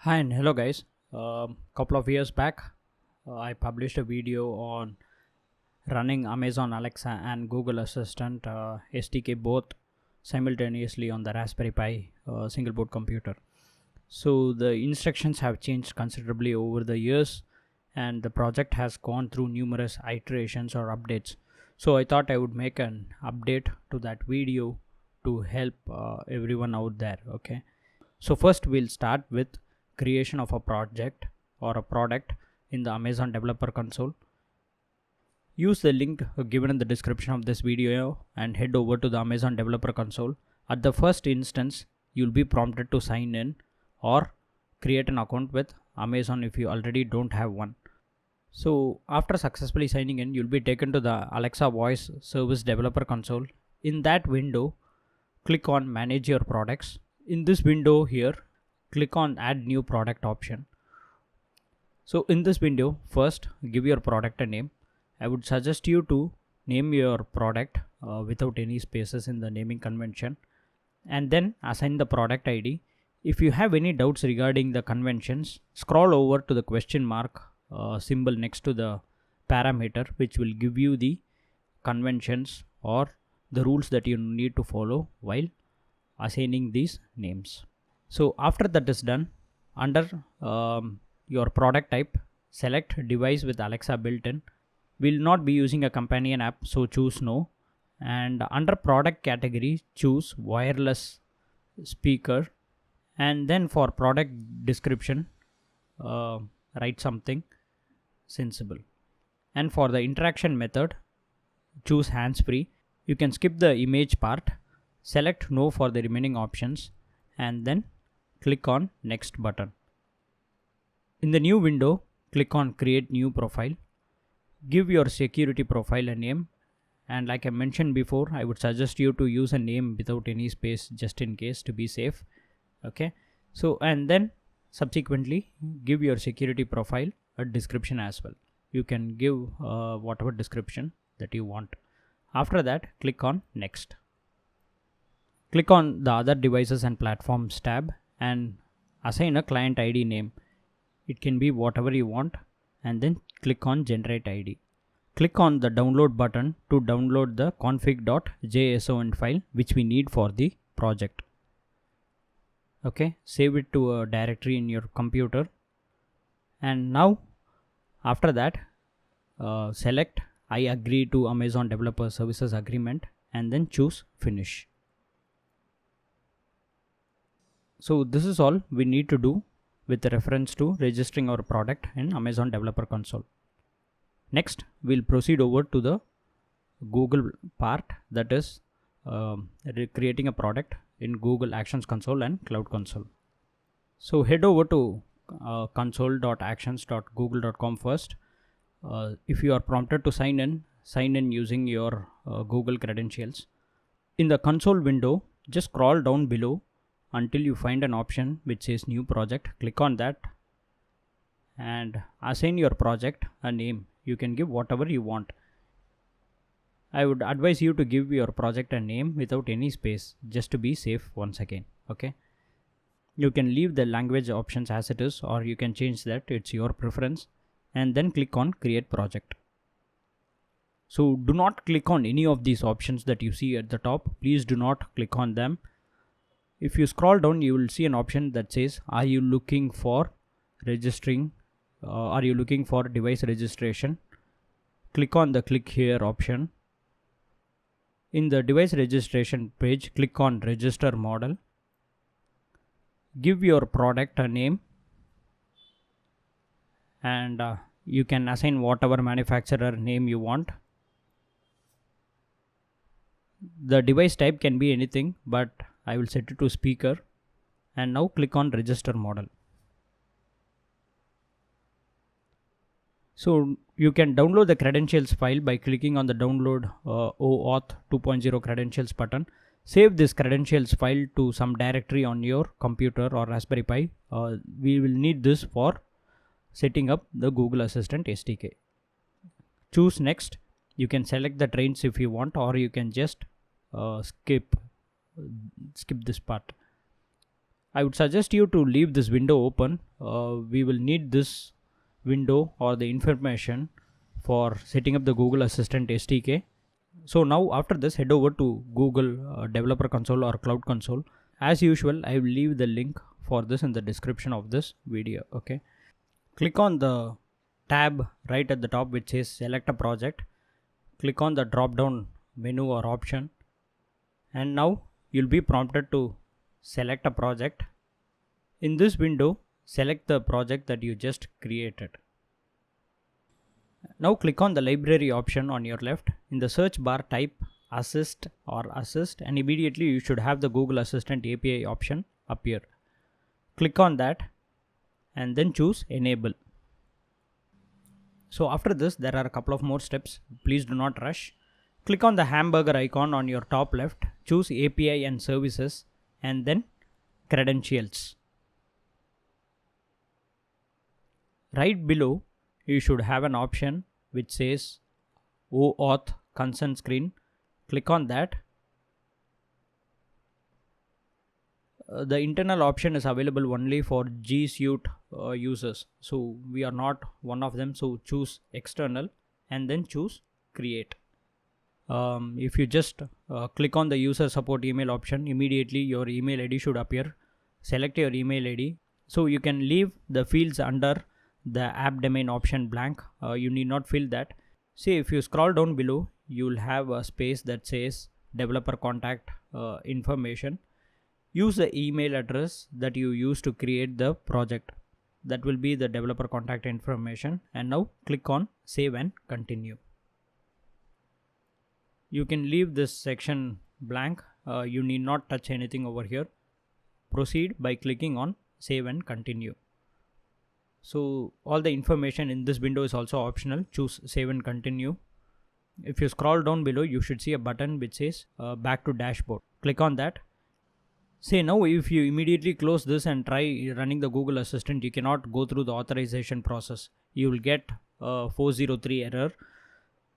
Hi and hello guys. Couple of years back, I published a video on running Amazon Alexa and Google Assistant SDK both simultaneously on the Raspberry Pi single board computer. So the instructions have changed considerably over the years, and the project has gone through numerous iterations or updates. So I thought I would make an update to that video to help everyone out there. Okay. So first we'll start with creation of a project or a product in the Amazon Developer Console. Use the link given in the description of this video and head over to the Amazon Developer Console. At the first instance, you'll be prompted to sign in or create an account with Amazon if you already don't have one. So after successfully signing in, you'll be taken to the Alexa Voice Service Developer Console. In that window, click on Manage Your Products. In this window here, click on Add New Product option. So in this window, first give your product a name. I would suggest you to name your product without any spaces in the naming convention, and then assign the product ID. If you have any doubts regarding the conventions, scroll over to the question mark symbol next to the parameter, which will give you the conventions or the rules that you need to follow while assigning these names. So after that is done, under your product type, select device with Alexa built-in. Will not be using a companion app, so choose no. And under product category, choose wireless speaker. And then for product description, write something sensible. And for the interaction method, choose hands-free. You can skip the image part, select no for the remaining options, and then click on next button. In the new window, click on create new profile. Give your security profile a name, and like I mentioned before, I would suggest you to use a name without any space just in case to be safe. Okay, so and then subsequently give your security profile a description as well. You can give whatever description that you want. After that, click on next. Click on the other devices and platforms tab and assign a client ID name. It can be whatever you want, and then click on generate ID. Click on the download button to download the config.json file which we need for the project. Okay, save it to a directory in your computer, and now after that select I agree to Amazon Developer Services Agreement and then choose finish. So this is all we need to do with reference to registering our product in Amazon Developer Console. Next, we'll proceed over to the Google part, that is creating a product in Google Actions Console and Cloud Console. So head over to console.actions.google.com first. If you are prompted to sign in using your Google credentials. In the console window, just scroll down below until you find an option which says new project. Click on that and assign your project a name. You can give whatever you want. I would advise you to give your project a name without any space just to be safe once again. Okay, you can leave the language options as it is, or you can change that, it's your preference, and then click on create project. So do not click on any of these options that you see at the top. Please do not click on them. If you scroll down, you will see an option that says, are you looking for registering? Are you looking for device registration? Click on the click here option. In the device registration page, click on register model. Give your product a name, and you can assign whatever manufacturer name you want. The device type can be anything, but I will set it to speaker, and now click on register model. So you can download the credentials file by clicking on the download OAuth 2.0 credentials button. Save this credentials file to some directory on your computer or Raspberry Pi. We will need this for setting up the Google Assistant SDK. Choose next. You can select the trains if you want, or you can just skip this part. I would suggest you to leave this window open. We will need this window or the information for setting up the Google Assistant SDK. So now after this, head over to Google Developer Console or Cloud Console. As usual, I will leave the link for this in the description of this video. Okay, click on the tab right at the top which says select a project. Click on the drop down menu or option, and now you'll be prompted to select a project. In this window, select the project that you just created. Now click on the library option on your left. In the search bar, type assist or assist, and immediately you should have the Google Assistant API option appear. Click on that and then choose enable. So after this, there are a couple of more steps. Please do not rush. Click on the hamburger icon on your top left, choose API and services, and then credentials. Right below, you should have an option which says OAuth consent screen. Click on that. The internal option is available only for G Suite users, so we are not one of them. So choose external and then choose create. If you just click on the user support email option, immediately your email ID should appear. Select your email ID. So you can leave the fields under the app domain option blank. You need not fill that. See, if you scroll down below, you will have a space that says developer contact information. Use the email address that you use to create the project. That will be the developer contact information. And now click on save and continue. You can leave this section blank. You need not touch anything over here. Proceed by clicking on save and continue. So all the information in this window is also optional. Choose save and continue. If you scroll down below, you should see a button which says back to dashboard. Click on that. Say now if you immediately close this and try running the Google Assistant, you cannot go through the authorization process. You will get a 403 error.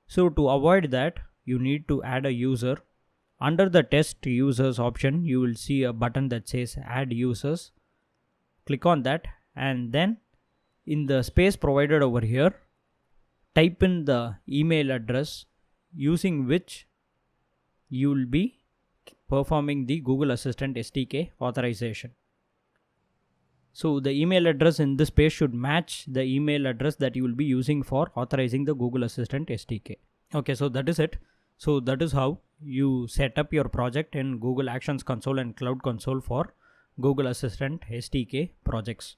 So to avoid that, you need to add a user. Under the test users option, you will see a button that says add users. Click on that, and then in the space provided over here, type in the email address using which you will be performing the Google Assistant SDK authorization. So the email address in this space should match the email address that you will be using for authorizing the Google Assistant SDK. Okay, so that is it. So that is how you set up your project in Google Actions Console and Cloud Console for Google Assistant SDK projects.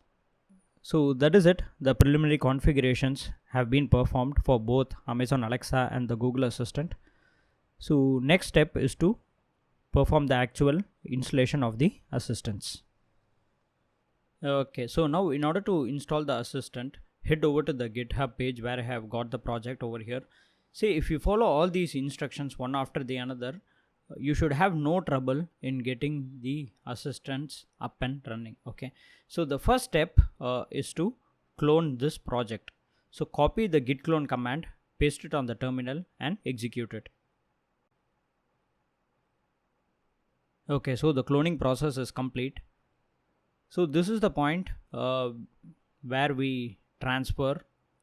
So that is it. The preliminary configurations have been performed for both Amazon Alexa and the Google Assistant. So next step is to perform the actual installation of the assistants. Okay, so now in order to install the assistant, head over to the GitHub page where I have got the project over here. See, if you follow all these instructions one after the another, you should have no trouble in getting the assistants up and running. Okay, so the first step is to clone this project. So copy the git clone command, paste it on the terminal and execute it. Okay, so the cloning process is complete. So this is the point where we transfer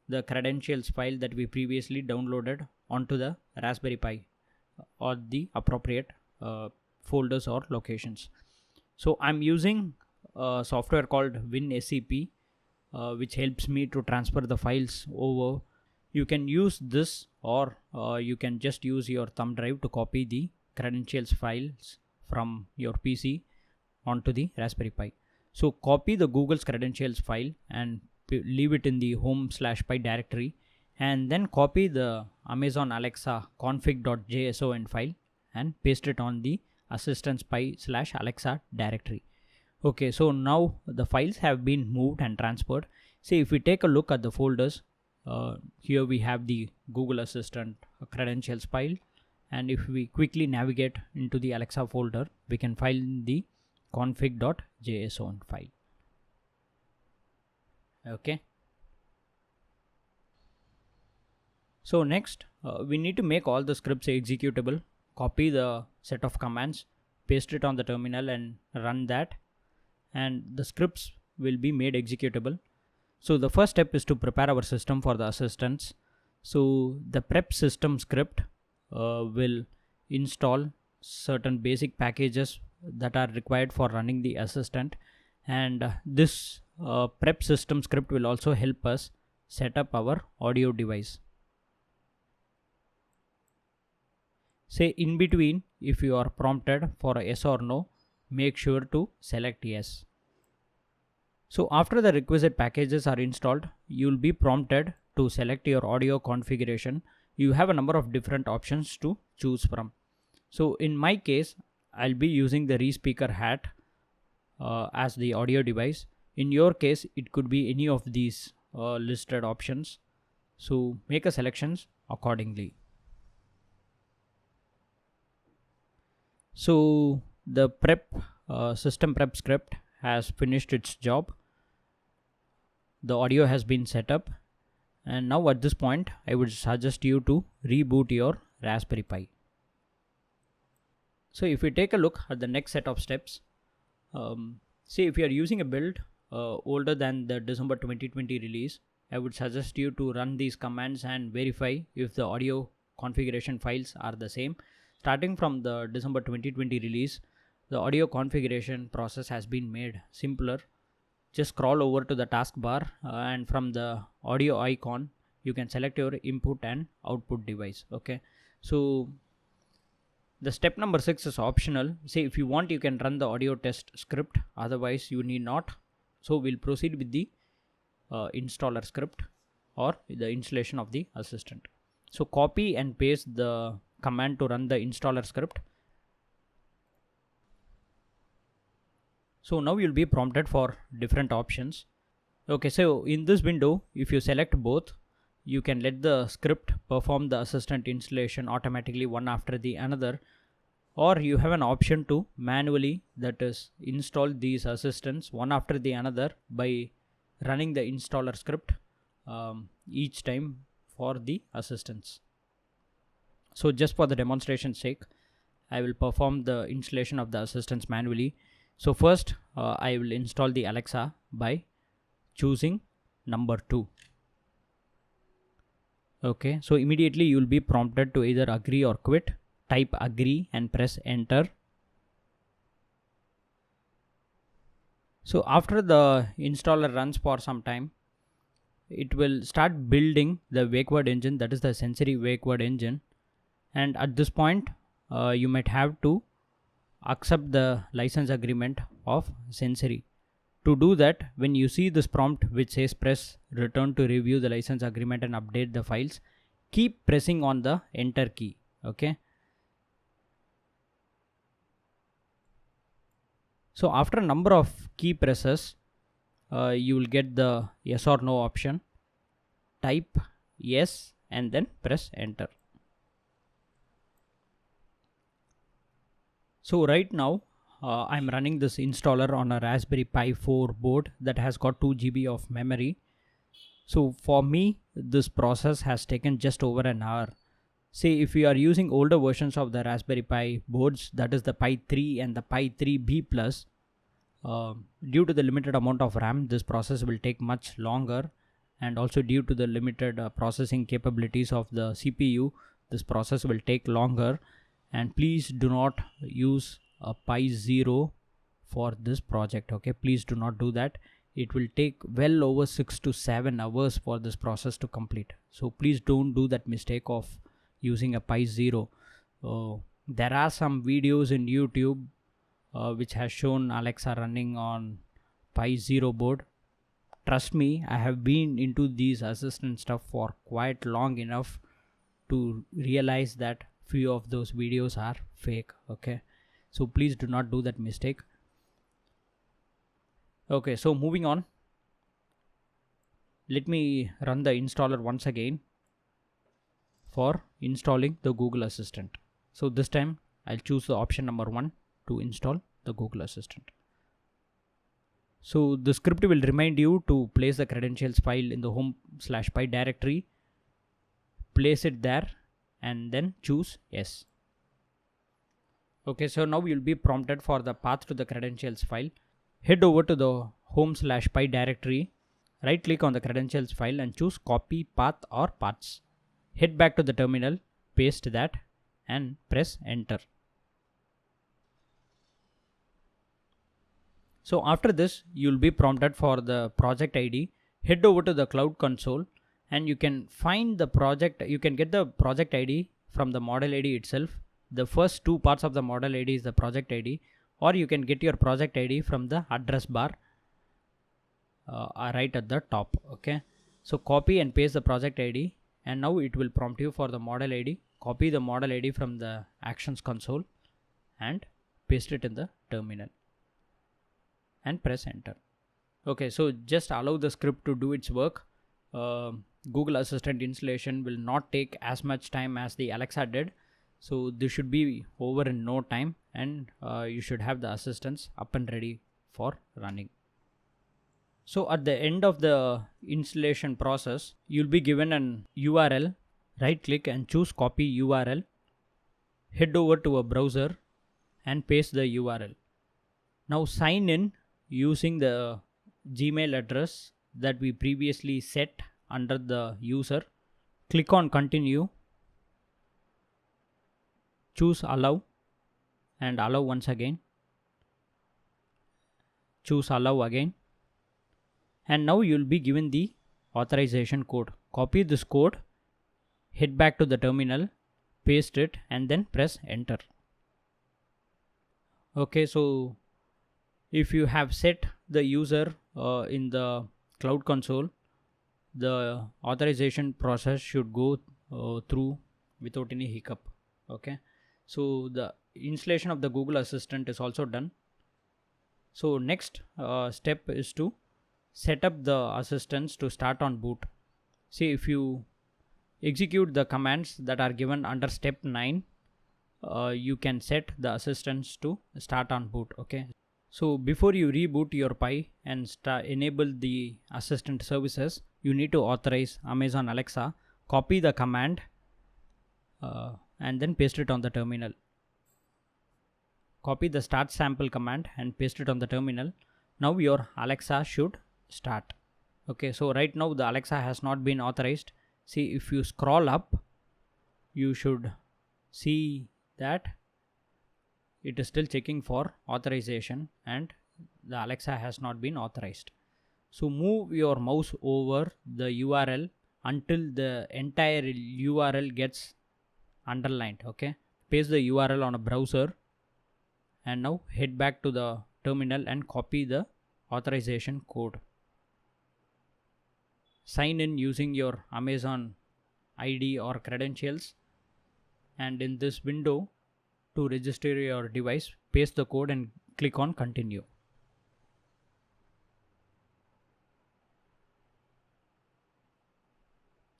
the credentials file that we previously downloaded onto the Raspberry Pi or the appropriate folders or locations. So I'm using a software called WinSCP, which helps me to transfer the files over. You can use this, or you can just use your thumb drive to copy the credentials files from your PC onto the Raspberry Pi. So copy the Google's credentials file and leave it in the home/pi directory, and then copy the Amazon Alexa config.json file and paste it on the assistants pi/Alexa directory. Okay, so now the files have been moved and transferred. See, if we take a look at the folders, here we have the Google Assistant credentials file, and if we quickly navigate into the Alexa folder, we can find the config.json file. Okay, so next we need to make all the scripts executable. Copy the set of commands, paste it on the terminal and run that. and the scripts will be made executable. So the first step is to prepare our system for the assistants. So the prep system script will install certain basic packages that are required for running the assistant, and this prep system script will also help us set up our audio device. Say in between, if you are prompted for a yes or no, make sure to select yes. So after the requisite packages are installed, you will be prompted to select your audio configuration. You have a number of different options to choose from. So in my case, I'll be using the ReSpeaker hat as the audio device. In your case, it could be any of these listed options. So make a selections accordingly. So the system prep script has finished its job. The audio has been set up, and now at this point I would suggest you to reboot your Raspberry Pi. So if we take a look at the next set of steps, say if you are using a build older than the December 2020 release, I would suggest you to run these commands and verify if the audio configuration files are the same. Starting from the December 2020 release, the audio configuration process has been made simpler. Just scroll over to the taskbar and from the audio icon, you can select your input and output device. Okay, so the step number 6 is optional. Say if you want, you can run the audio test script, otherwise you need not. So we'll proceed with the installer script or the installation of the assistant. So copy and paste the command to run the installer script. So now you'll be prompted for different options. Okay, so in this window, if you select both, you can let the script perform the assistant installation automatically one after the another, or you have an option to manually, that is, install these assistants one after the another by running the installer script each time for the assistants. So just for the demonstration's sake, I will perform the installation of the assistants manually. So first I will install the Alexa by choosing number 2. Okay, so immediately you will be prompted to either agree or quit. Type agree and press enter. So after the installer runs for some time, it will start building the wake word engine, that is the Sensory wake word engine. And at this point, you might have to accept the license agreement of Sensory. To do that, when you see this prompt which says press return to review the license agreement and update the files, keep pressing on the enter key. Okay. So after a number of key presses, you will get the yes or no option. Type yes and then press enter. So right now I'm running this installer on a Raspberry Pi 4 board that has got 2 GB of memory. So for me, this process has taken just over an hour. Say if you are using older versions of the Raspberry Pi boards, that is the Pi 3 and the Pi 3B Plus, due to the limited amount of RAM, this process will take much longer, and also due to the limited processing capabilities of the CPU, this process will take longer. And please do not use a Pi 0 for this project. Okay, please do not do that. It will take well over 6 to 7 hours for this process to complete. So please don't do that mistake of using a Pi 0. There are some videos in YouTube which has shown Alexa running on Pi 0 board. Trust me, I have been into these assistant stuff for quite long enough to realize that few of those videos are fake. Okay, so please do not do that mistake. Okay, so moving on, let me run the installer once again for installing the Google Assistant. So this time I'll choose the option number 1 to install the Google Assistant. So the script will remind you to place the credentials file in the home/pi directory, place it there, and then choose yes. Okay, so now you'll be prompted for the path to the credentials file. Head over to the home/py directory, right click on the credentials file and choose copy path or paths. Head back to the terminal, paste that and press enter. So after this, you'll be prompted for the project ID. Head over to the Cloud Console and you can find the project. You can get the project ID from the model ID itself. The first two parts of the model ID is the project ID, or you can get your project ID from the address bar right at the top. Okay, so copy and paste the project ID, and now it will prompt you for the model ID. Copy the model ID from the actions console and paste it in the terminal and press enter. Okay, so just allow the script to do its work. Google Assistant installation will not take as much time as the Alexa did, so this should be over in no time, and you should have the assistants up and ready for running. So at the end of the installation process, you'll be given an URL. Right click and choose copy URL. Head over to a browser and paste the URL. Now sign in using the Gmail address that we previously set under the user. Click on continue, choose allow and allow once again, choose allow again, and now you'll be given the authorization code. Copy this code, head back to the terminal, paste it and then press enter. Okay, so if you have set the user in the Cloud Console, the authorization process should go through without any hiccup. Okay, so the installation of the Google Assistant is also done. So next step is to set up the assistants to start on boot. See, if you execute the commands that are given under step 9, you can set the assistants to start on boot. Okay, so before you reboot your Pi and enable the assistant services, you need to authorize Amazon Alexa. Copy the command and then paste it on the terminal. Copy the start sample command and paste it on the terminal. Now your Alexa should start. Okay, so right now the Alexa has not been authorized. See, if you scroll up, you should see that it is still checking for authorization and the Alexa has not been authorized. So move your mouse over the URL until the entire URL gets underlined. Okay, paste the URL on a browser and now head back to the terminal and copy the authorization code. Sign in using your Amazon ID or credentials, and in this window, to register your device, paste the code and click on continue.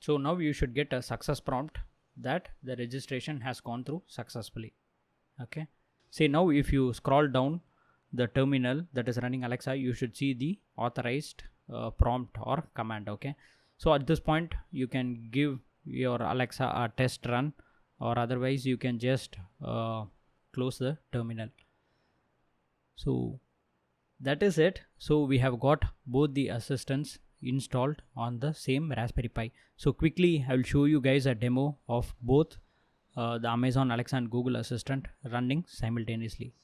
So now you should get a success prompt that the registration has gone through successfully. Okay, see, now if you scroll down the terminal that is running Alexa, you should see the authorized prompt or command. Okay, so at this point you can give your Alexa a test run, or otherwise you can just close the terminal. So that is it. So we have got both the assistants installed on the same Raspberry Pi. So quickly I will show you guys a demo of both the Amazon Alexa and Google Assistant running simultaneously.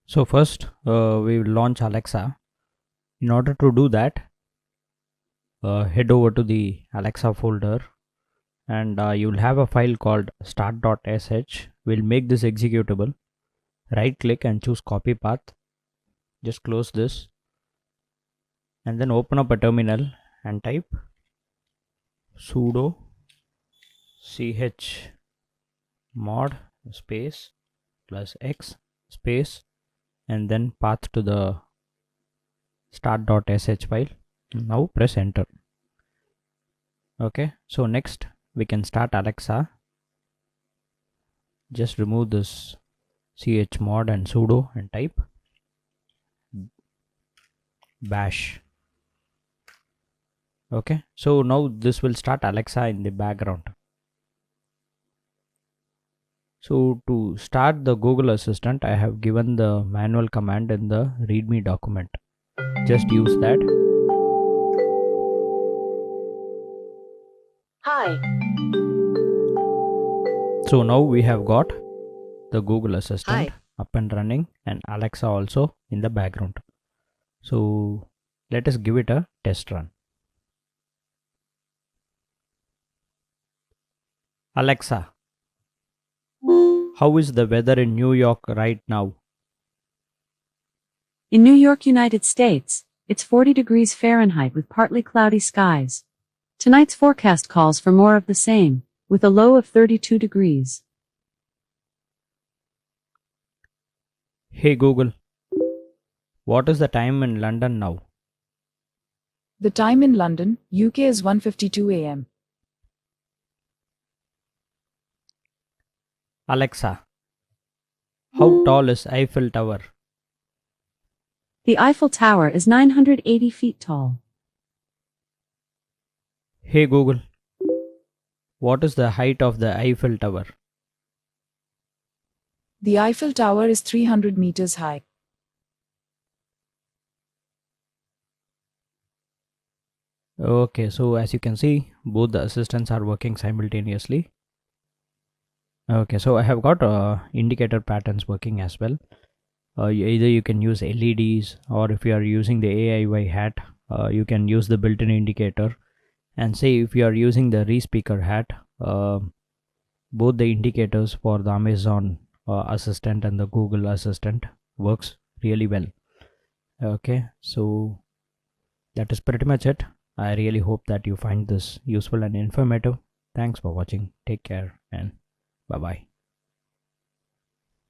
So first we will launch Alexa. In order to do that, head over to the Alexa folder and you will have a file called start.sh. We'll make this executable. Right click and choose copy path. Just close this and then open up a terminal and type sudo chmod space +x space and then path to the start.sh file. Now press enter. Okay, so next we can start Alexa. Just remove this chmod and sudo and type bash. Okay, so now this will start Alexa in the background. So to start the Google Assistant, I have given the manual command in the README document. Just use that. Hi. So now we have got the Google Assistant Hi. up and running and Alexa also in the background. So let us give it a test run. Alexa, how is the weather in New York right now? In New York, United States, it's 40 degrees Fahrenheit with partly cloudy skies. Tonight's forecast calls for more of the same, with a low of 32 degrees. Hey Google, what is the time in London now? The time in London, UK is 1:52 a.m. Alexa, how tall is Eiffel Tower? The Eiffel Tower is 980 feet tall. Hey Google, what is the height of the Eiffel Tower? The Eiffel Tower is 300 meters high. Okay, so as you can see, both the assistants are working simultaneously. Okay, so I have got indicator patterns working as well. Either you can use LEDs, or if you are using the AIY hat, you can use the built-in indicator. And say if you are using the ReSpeaker hat, both the indicators for the Amazon Assistant and the Google Assistant works really well. Okay, so that is pretty much it. I really hope that you find this useful and informative. Thanks for watching. Take care and bye bye.